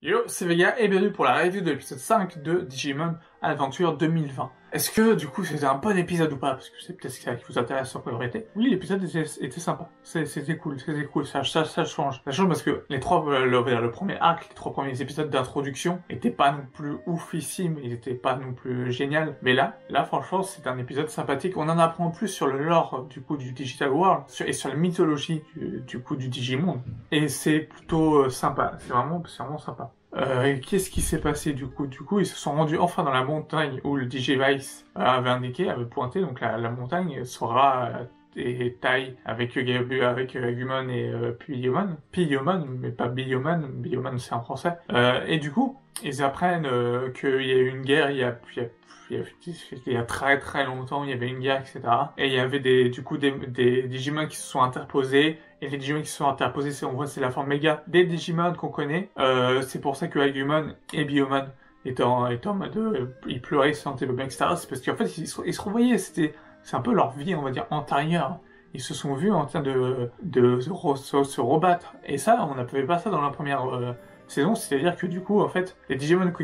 Yo, c'est Vega et bienvenue pour la review de l'épisode 5 de Digimon Adventure 2020. Est-ce que, du coup, c'était un bon épisode ou pas? Parce que c'est peut-être ça qui vous intéresse en priorité. Oui, l'épisode était sympa. C'était cool. Ça change. Ça change parce que le premier arc, les 3 premiers épisodes d'introduction étaient pas non plus oufissimes, ils étaient pas non plus génial. Mais là, franchement, c'est un épisode sympathique. On en apprend plus sur le lore, du coup, du Digital World et sur la mythologie, du coup, du Digimon. Et c'est plutôt sympa. C'est vraiment sympa. Qu'est-ce qui s'est passé du coup? Du coup, ils se sont rendus enfin dans la montagne où le Digivice avait pointé, donc la montagne sera et taille avec Agumon et Piliomon, mais pas Billomon c'est en français. Et du coup, ils apprennent qu'il y a eu une guerre il y a très très longtemps, il y avait une guerre, etc. Et il y avait des Digimon qui se sont interposés. Et les Digimon qui se sont interposés, c'est la forme méga des Digimon qu'on connaît. C'est pour ça que Agumon et Billomon étaient en mode, ils pleuraient, ils se sentaient bien, etc. C'est parce qu'en fait, ils se revoyaient. C'est un peu leur vie, on va dire, antérieure. Ils se sont vus en train de se rebattre. Et ça, on n'avait pas ça dans la première saison, c'est-à-dire que du coup, en fait, les Digimon que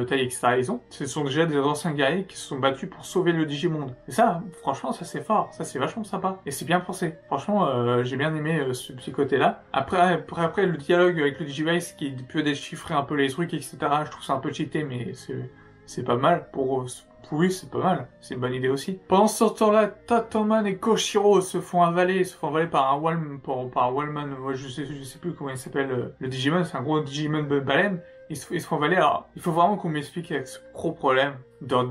Tai, etc., ce sont déjà des anciens guerriers qui se sont battus pour sauver le Digimonde. Et ça, franchement, ça c'est fort, ça c'est vachement sympa. Et c'est bien pensé. Franchement, j'ai bien aimé ce petit côté-là. Après, le dialogue avec le Digivice qui peut déchiffrer un peu les trucs, etc., je trouve ça un peu cheaté, mais c'est pas mal pour... Oui, c'est pas mal. C'est une bonne idée aussi. Pendant ce temps-là, Tatomon et Koshiro se font avaler par un Wallman. Moi, je sais plus comment il s'appelle, le Digimon. C'est un gros Digimon baleine. Ils se font avaler. Alors, il faut vraiment qu'on m'explique avec ce gros problème dans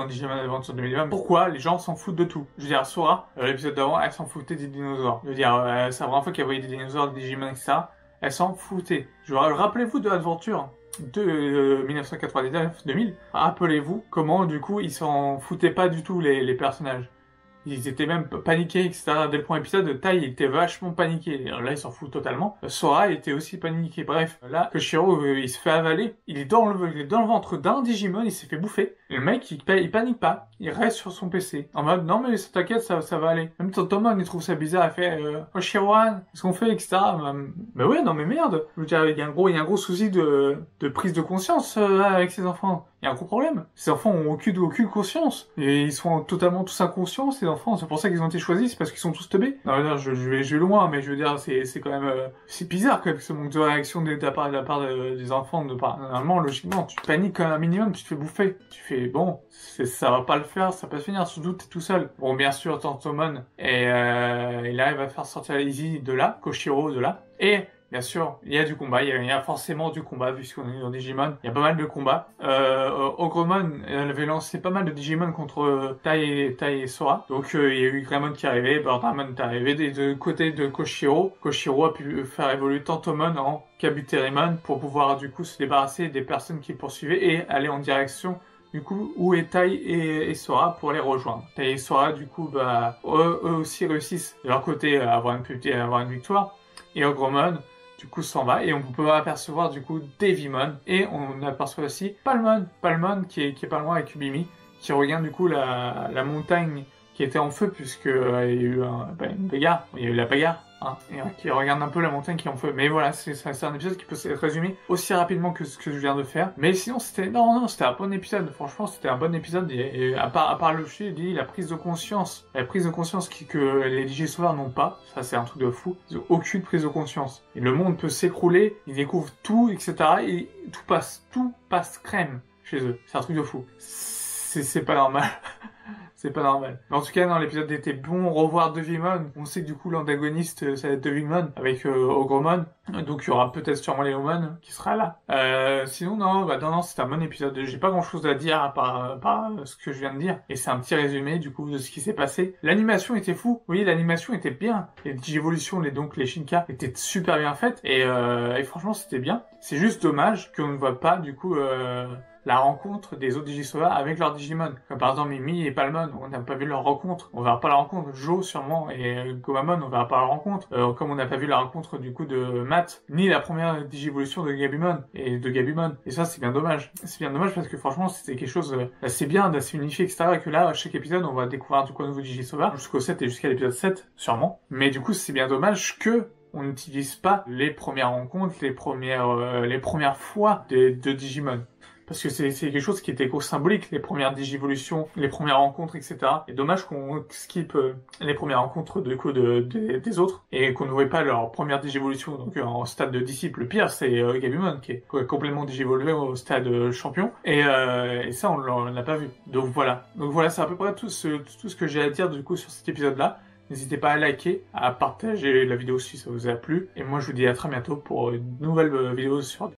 Digimon Adventure 2020. Pourquoi les gens s'en foutent de tout? Je veux dire, Sora, l'épisode d'avant, elle s'en foutait des dinosaures. Je veux dire, c'est la première fois qu'elle voyait des dinosaures, des Digimon, etc. Elle s'en foutait. Rappelez-vous de l'aventure de 1999-2000, rappelez-vous comment du coup ils s'en foutaient pas du tout les personnages. Ils étaient même paniqués, etc. Dès le premier épisode, Tai il était vachement paniqué. Là, il s'en fout totalement. Sora était aussi paniqué. Bref, là, Koshiro, il se fait avaler. Il est dans le ventre d'un Digimon, il s'est fait bouffer. Et le mec, il panique pas. Il reste sur son PC. En mode, non mais t'inquiète, ça va aller. Même Tatomon, il trouve ça bizarre. Il fait, Koshiro-an, qu'est-ce qu'on fait, etc. Mais ouais, non mais merde. Je veux dire, il y a un gros souci de prise de conscience avec ces enfants. Il y a un gros problème. Ces enfants ont aucune conscience. Et ils sont totalement tous inconscients, ces enfants. C'est pour ça qu'ils ont été choisis, c'est parce qu'ils sont tous teubés. Non, je vais loin, mais je veux dire, c'est quand même, c'est bizarre, quand même, ce manque de réaction de la part des enfants. Normalement, logiquement, tu paniques quand même un minimum, tu te fais bouffer. Tu fais, bon, ça va pas le faire, ça va pas se finir, surtout t'es tout seul. Bon, bien sûr, Tatomon, et il arrive à faire sortir Izzy de là, Koshiro de là. Et, bien sûr, il y a du combat, il y a forcément du combat, puisqu'on est dans Digimon. Il y a pas mal de combats. Ogremon, elle avait lancé pas mal de Digimon contre Tai et Sora. Donc, il y a eu Greymon qui est arrivé, Birdramon est arrivé des deux côtés de Koshiro. Koshiro a pu faire évoluer Tatomon en Kabuterimon pour pouvoir, du coup, se débarrasser des personnes qui poursuivaient et aller en direction du coup, où est Tai et Sora pour les rejoindre. Tai et Sora, du coup, eux aussi réussissent de leur côté à avoir une victoire. Et Ogremon, du coup, s'en va. Et on peut apercevoir, du coup, Devimon. Et on aperçoit aussi Palmon qui est pas loin avec Ubimi, qui regarde, du coup, la montagne qui était en feu, puisque il y a eu une bagarre. Il y a eu la bagarre. Hein, et qui regarde un peu la montagne qui est en feu. Mais voilà, c'est un épisode qui peut être résumé aussi rapidement que ce que je viens de faire. Mais sinon, c'était un bon épisode. Franchement, c'était un bon épisode. Et à part le chien, la prise de conscience. La prise de conscience que les Digisauveurs n'ont pas. Ça, c'est un truc de fou. Ils ont aucune prise de conscience. Et le monde peut s'écrouler. Ils découvrent tout, etc. Et tout passe crème chez eux. C'est un truc de fou. C'est pas normal. C'est pas normal. Mais en tout cas, non, l'épisode était bon. Revoir Devimon. On sait que du coup, l'antagoniste, ça va être Devimon avec Ogremon. Donc, il y aura peut-être sûrement Leomon qui sera là. Sinon, non, c'était un bon épisode. J'ai pas grand chose à dire à part ce que je viens de dire. Et c'est un petit résumé, du coup, de ce qui s'est passé. L'animation était fou. Oui, l'animation était bien. Les Digivolutions, les Shinka étaient super bien faites. Et franchement, c'était bien. C'est juste dommage qu'on ne voit pas, du coup, la rencontre des autres Digisauveurs avec leurs Digimon. Comme par exemple Mimi et Palmon, on n'a pas vu leur rencontre. On verra pas la rencontre. Jo sûrement et Gomamon, on verra pas la rencontre. Comme on n'a pas vu la rencontre du coup de Matt, ni la première Digivolution de Gabumon. Et ça c'est bien dommage. C'est bien dommage parce que franchement c'était quelque chose d'assez bien, d'assez unifié, etc. Et que là, à chaque épisode, on va découvrir un tout nouveau Digisauveur jusqu'au 7 et jusqu'à l'épisode 7, sûrement. Mais du coup c'est bien dommage que on n'utilise pas les premières rencontres, les premières fois de Digimon. Parce que c'est quelque chose qui était symbolique, les premières digivolutions, les premières rencontres, etc. Et dommage qu'on skip les premières rencontres des autres et qu'on ne voit pas leur première digivolution. Donc en stade de disciple, le pire c'est Gabumon qui est complètement digivolué au stade champion. Et ça on l'a pas vu. Donc voilà, c'est à peu près tout ce que j'ai à dire du coup sur cet épisode-là. N'hésitez pas à liker, à partager la vidéo si ça vous a plu. Et moi je vous dis à très bientôt pour une nouvelle vidéo sur